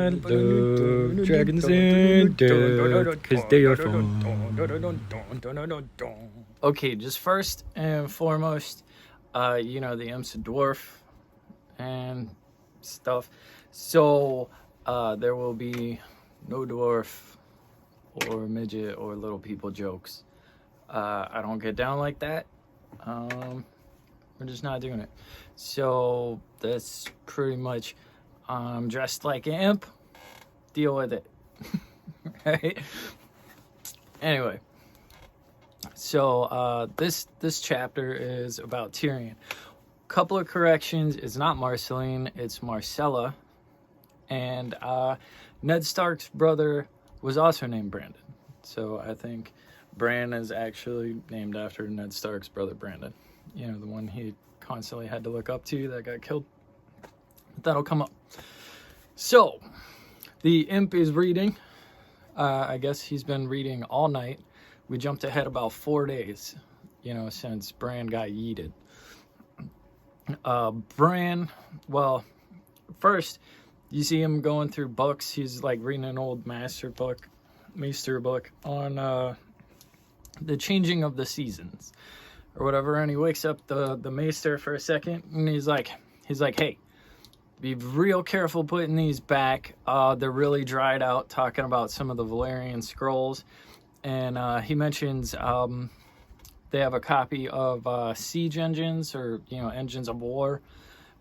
I love dragons and death, because they are fun. Okay, just first and foremost, the Imps a dwarf and stuff. So there will be no dwarf or midget or little people jokes. I don't get down like that. We're just not doing it. So that's pretty much dressed like an imp. Deal with it. Right? Anyway. So this chapter is about Tyrion. Couple of corrections. It's not Marceline, it's Marcella. And Ned Stark's brother was also named Brandon. So I think Bran is actually named after Ned Stark's brother Brandon. You know, the one he constantly had to look up to that got killed. That'll come up. So, the imp is reading. I guess he's been reading all night. We jumped ahead about 4 days, since Bran got yeeted. Bran, well, first, you see him going through books. He's like reading an old maester book on the changing of the seasons or whatever. And he wakes up the maester for a second, and he's like, hey, be real careful putting these back. They're really dried out, talking about some of the Valyrian scrolls. And he mentions they have a copy of siege engines or, engines of war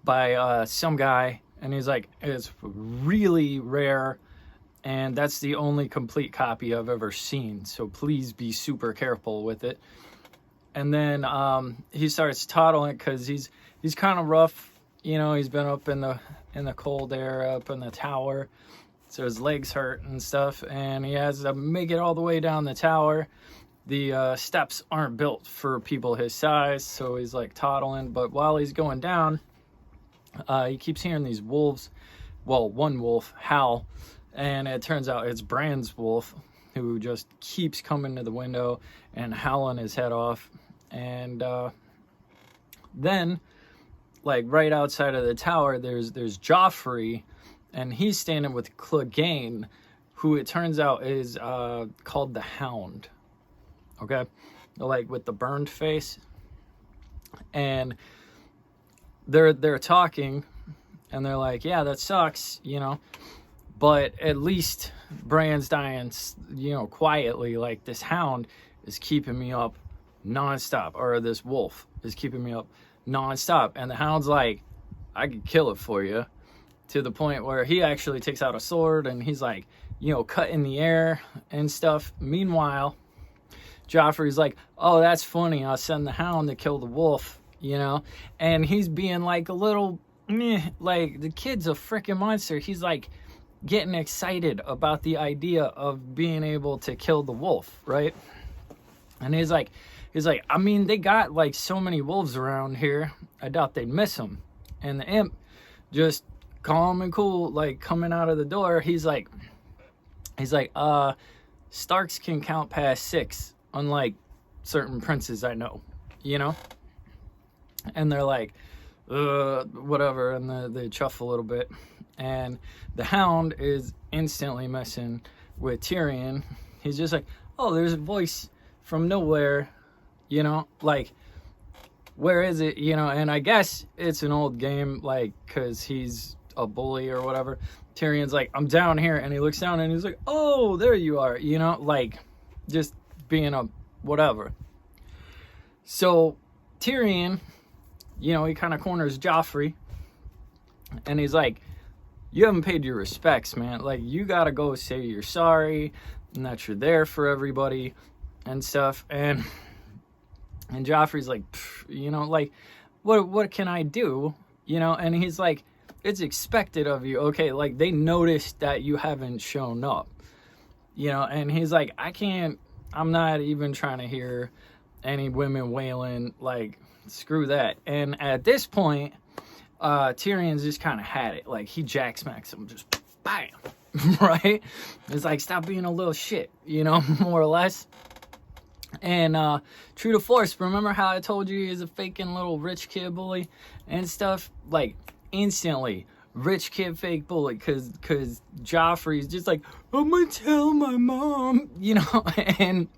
by some guy. And he's like, it's really rare. And that's the only complete copy I've ever seen. So please be super careful with it. And then he starts toddling because he's kind of rough. He's been up in the cold air, up in the tower. So his legs hurt and stuff. And he has to make it all the way down the tower. The steps aren't built for people his size. So he's like toddling. But while he's going down, he keeps hearing these wolves. Well, one wolf howl. And it turns out it's Bran's wolf, who just keeps coming to the window and howling his head off. And then, like right outside of the tower, there's Joffrey, and he's standing with Clegane, who it turns out is called the Hound. Okay, like with the burned face, and they're talking, and they're like, yeah, that sucks, but at least Bran's dying, quietly. Like, this hound is keeping me up nonstop, or this wolf is keeping me up nonstop. And the hound's like, I could kill it for you, to the point where he actually takes out a sword and he's like, cut in the air and stuff. Meanwhile, Joffrey's like, oh, that's funny, I'll send the hound to kill the wolf, and he's being like a little like, the kid's a freaking monster. He's like getting excited about the idea of being able to kill the wolf, right? And he's like, I mean, they got like so many wolves around here, I doubt they'd miss him. And the imp, just calm and cool, like coming out of the door, he's like, Starks can count past 6, unlike certain princes I know, And they're like, whatever, and they chuff a little bit. And the hound is instantly messing with Tyrion. He's just like, oh, there's a voice from nowhere, like, where is it, and I guess it's an old game, like, because he's a bully or whatever. Tyrion's like, I'm down here, and he looks down and he's like, oh, there you are, like, just being a whatever. So Tyrion, he kind of corners Joffrey, and he's like, you haven't paid your respects, man. Like, you gotta go say you're sorry and that you're there for everybody and stuff. And Joffrey's like, like, what can I do? And he's like, it's expected of you. Okay, like, they noticed that you haven't shown up. And he's like, I'm not even trying to hear any women wailing, like, screw that. And at this point, Tyrion's just kind of had it. Like, he jack smacks him, just bam, right? It's like, stop being a little shit, more or less. And true to force, remember how I told you he's a faking little rich kid bully and stuff? Like, instantly, rich kid fake bully, because Joffrey's just like, I'm gonna tell my mom, you know. And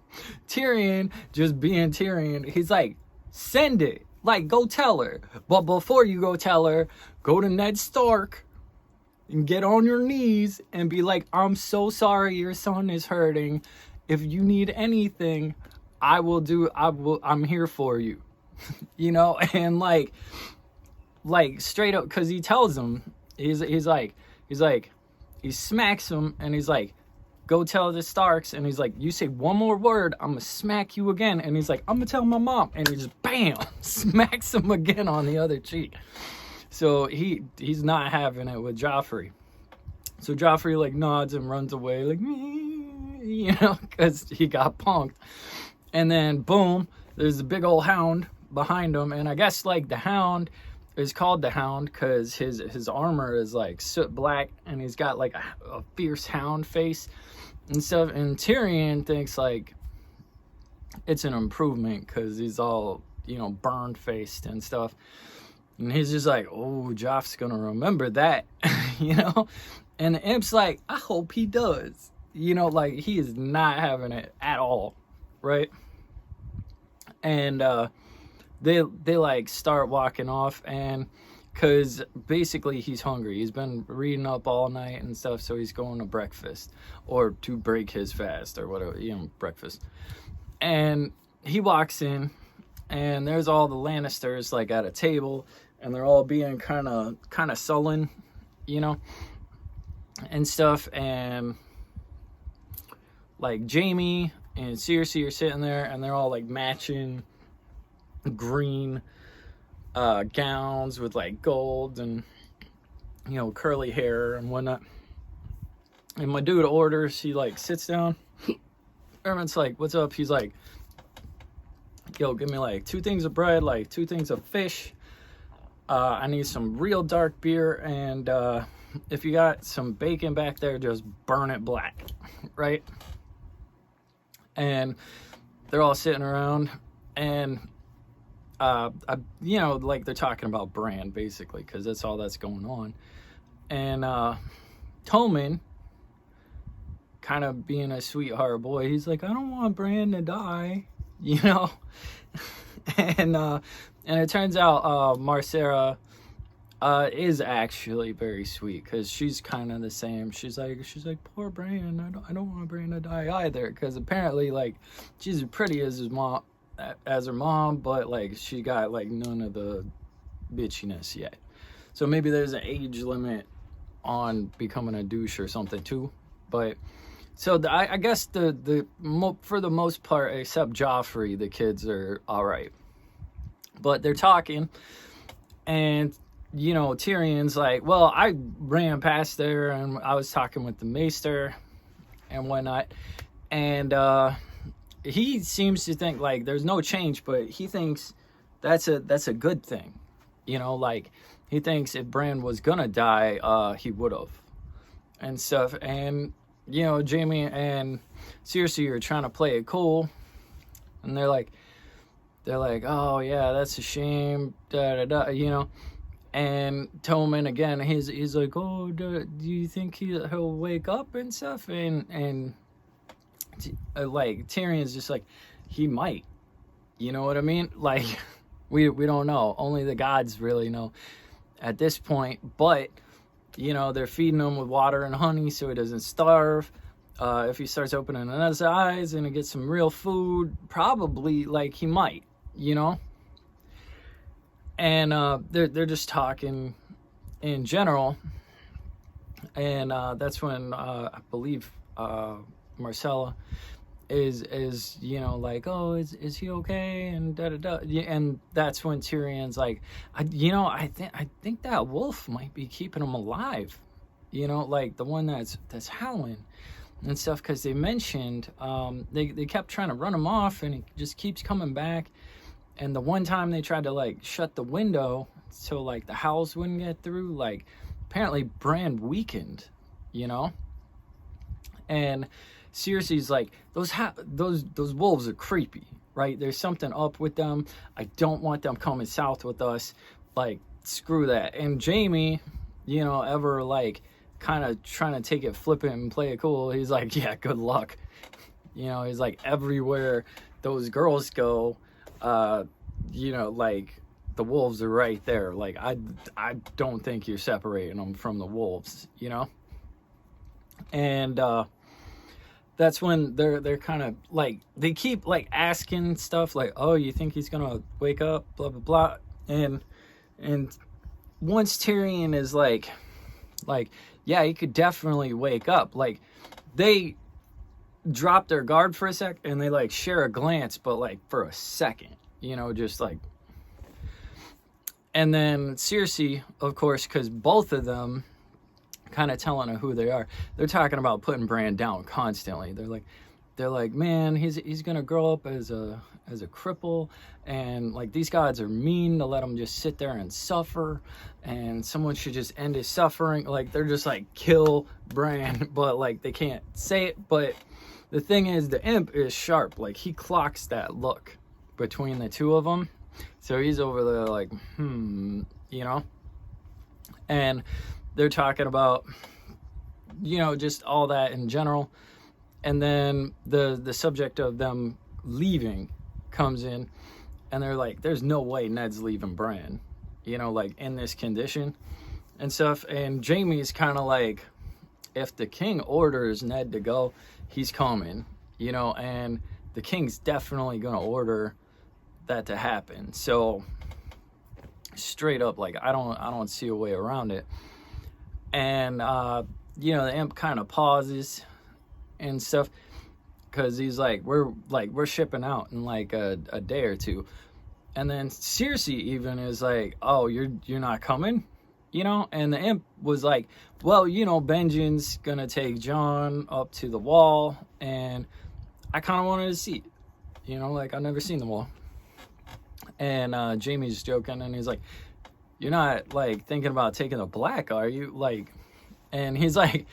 Tyrion, just being Tyrion, he's like, send it, like, go tell her. But before you go tell her, go to Ned Stark and get on your knees and be like, I'm so sorry your son is hurting. If you need anything, I'm here for you. You know. And like straight up, because he tells him, he smacks him, and he's like, go tell the Starks. And he's like, you say one more word, I'm gonna smack you again. And he's like, I'm gonna tell my mom. And he just bam smacks him again on the other cheek. So he's not having it with Joffrey. So Joffrey like nods and runs away, like, you know, because he got punked. And then boom, there's a big old hound behind him. And I guess like the hound is called the Hound because his armor is like soot black, and he's got like a fierce hound face and stuff. And Tyrion thinks like it's an improvement because he's all, you know, burned faced and stuff. And he's just like, oh, Joff's gonna remember that, you know. And the Imp's like, I hope he does, you know, like he is not having it at all, right? And they like start walking off, and because basically he's hungry, he's been reading up all night and stuff, so he's going to breakfast, or to break his fast or whatever, you know, breakfast. And he walks in, and there's all the Lannisters like at a table, and they're all being kind of sullen, you know, and stuff. And like Jaime and Cersei are sitting there, and they're all like matching green gowns with like gold and, you know, curly hair and whatnot. And my dude orders, he like sits down. Erman's like, what's up? He's like, yo, give me like 2 things of bread, like 2 things of fish. I need some real dark beer, and if you got some bacon back there, just burn it black, right? And they're all sitting around, and you know, like they're talking about Bran basically, because that's all that's going on. And Tommen, kind of being a sweetheart boy, he's like, I don't want Bran to die, you know. And it turns out Marcera is actually very sweet, because she's kind of the same. She's like, poor Bran, I don't want Bran to die either, because apparently like she's as pretty as her mom, but like she got like none of the bitchiness yet. So maybe there's an age limit on becoming a douche or something too. But so I guess for the most part, except Joffrey, the kids are all right. But they're talking, and you know, Tyrion's like, well, I ran past there and I was talking with the maester and whatnot, and he seems to think like there's no change, but he thinks that's a good thing, you know. Like he thinks if Bran was gonna die, he would have and stuff. And you know, Jaime and Cersei are trying to play it cool, and they're like, oh yeah, that's a shame, da da da, you know. And Tommen again, he's like, oh, do you think he'll wake up and stuff? And like Tyrion's just like, he might, you know what I mean? Like we don't know, only the gods really know at this point. But you know, they're feeding him with water and honey so he doesn't starve. If he starts opening his eyes and he gets some real food, probably like he might, you know. And they're just talking in general, and that's when I believe Marcella is you know, like, oh, is he okay, and da da da. And that's when Tyrion's like, I think that wolf might be keeping him alive, you know, like the one that's howling and stuff, because they mentioned they kept trying to run him off, and he just keeps coming back. And the one time they tried to like shut the window so like the howls wouldn't get through, like apparently Bran weakened, you know. And Cersei's like, those wolves are creepy, right? There's something up with them. I don't want them coming south with us. Like, screw that. And Jaime ever like kind of trying to take it flippant and play it cool, he's like, yeah, good luck. He's like, everywhere those girls go, like the wolves are right there. Like, I don't think you're separating them from the wolves, And that's when they're kind of like, they keep like asking stuff like, oh, you think he's gonna wake up, blah blah blah. And once Tyrion is like, yeah, he could definitely wake up. Like, they drop their guard for a sec and they like share a glance, but like for a second, just like. And then Cersei, of course, because both of them kind of telling her who they are, they're talking about putting Bran down constantly. They're like, man, he's gonna grow up as a cripple, and like these gods are mean to let him just sit there and suffer, and someone should just end his suffering. Like, they're just like, kill Bran, but like they can't say it. But the thing is, the imp is sharp. Like, he clocks that look between the two of them. So he's over there like, and they're talking about, just all that in general. And then the subject of them leaving comes in, and they're like, there's no way Ned's leaving Bran, like in this condition and stuff. And Jaime's kind of like, if the king orders Ned to go, he's coming, and the king's definitely going to order that to happen. So straight up, like, I don't see a way around it. And the imp kind of pauses and stuff, because he's like, we're shipping out in like a day or two. And then Cersei even is like, oh, you're not coming, and the imp was like, well, Benjen's gonna take Jon up to the wall, and I kind of wanted to see it, like, I've never seen the wall. And Jaime's joking, and he's like, you're not like thinking about taking the black, are you? Like, and he's like,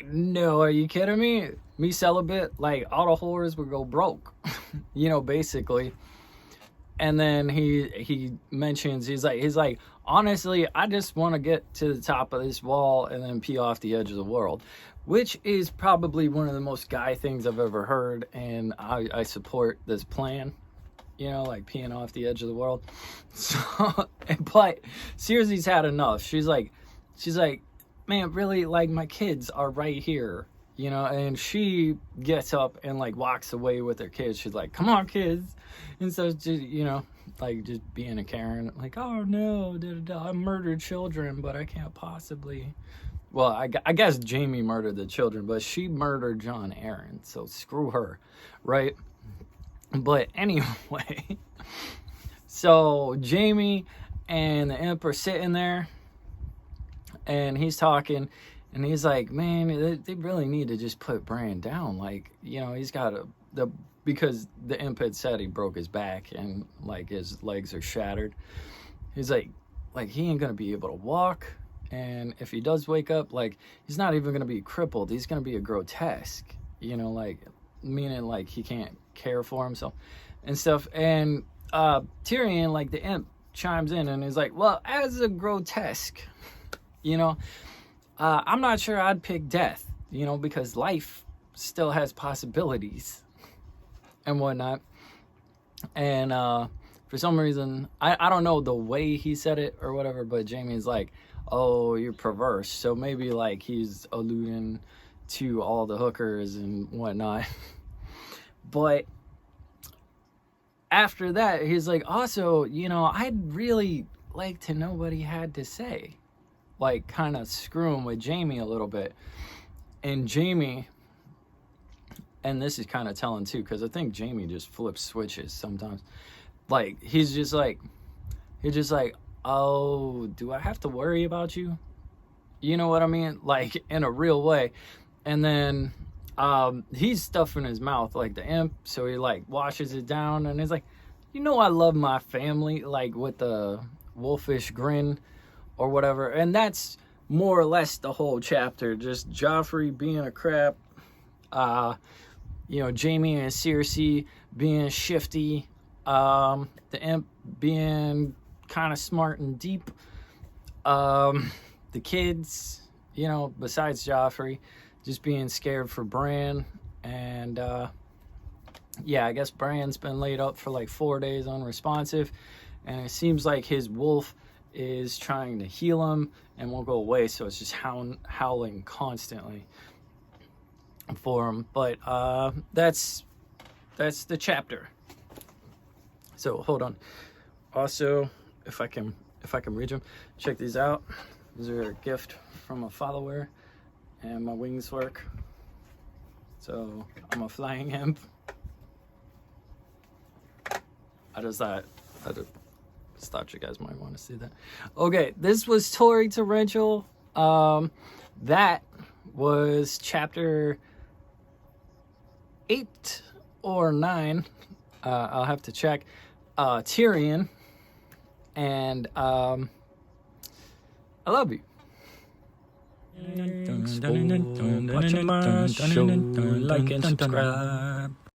no, are you kidding me? Me celibate, like, all the whores would go broke, basically. And then he mentions, he's like, honestly, I just want to get to the top of this wall and then pee off the edge of the world, which is probably one of the most guy things I've ever heard, and I support this plan. Like peeing off the edge of the world. So, but Cersei's had enough. She's like, man, really, like, my kids are right here, and she gets up and like walks away with her kids. She's like, come on, kids. And so, just, like, just being a Karen, like, oh no, I murdered children, but I can't possibly. Well, I guess Jaime murdered the children, but she murdered Jon Arryn, so screw her, right? But anyway, so Jaime and the imp are sitting there, and he's talking, and he's like, man, they really need to just put Bran down. Like, he's got because the imp had said he broke his back and like his legs are shattered. He's like he ain't gonna be able to walk, and if he does wake up, like, he's not even gonna be crippled. He's gonna be a grotesque, like, meaning like he can't care for himself and stuff. And Tyrion, like, the imp, chimes in and is like, well, as a grotesque, I'm not sure I'd pick death, because life still has possibilities and whatnot. And for some reason, I don't know the way he said it or whatever, but Jaime's like, oh, you're perverse. So maybe like he's alluding to all the hookers and whatnot. But after that, he's like, also, I'd really like to know what he had to say. Like, kind of screwing with Jaime a little bit. And Jaime, and this is kind of telling too, because I think Jaime just flips switches sometimes. Like, he's just like, oh, do I have to worry about you? You know what I mean? Like, in a real way. And then he's stuffing his mouth like the imp, so he like washes it down, and he's like, I love my family, like, with the wolfish grin or whatever. And that's more or less the whole chapter, just Joffrey being a crap, Jaime and Cersei being shifty, the imp being kind of smart and deep, the the kids, you know, besides Joffrey, just being scared for Bran. And yeah, I guess Bran's been laid up for like 4 days unresponsive, and it seems like his wolf is trying to heal him and won't go away, so it's just howling constantly for him. But that's the chapter. So hold on. Also, if I can reach them, check these out. These are a gift from a follower, and my wings work. So I'm a flying imp. I just thought you guys might want to see that. Okay, this was Tory Torrential. That was chapter 8 or 9. I'll have to check. Tyrion. And I love you. Thanks for watching my show. Like and subscribe.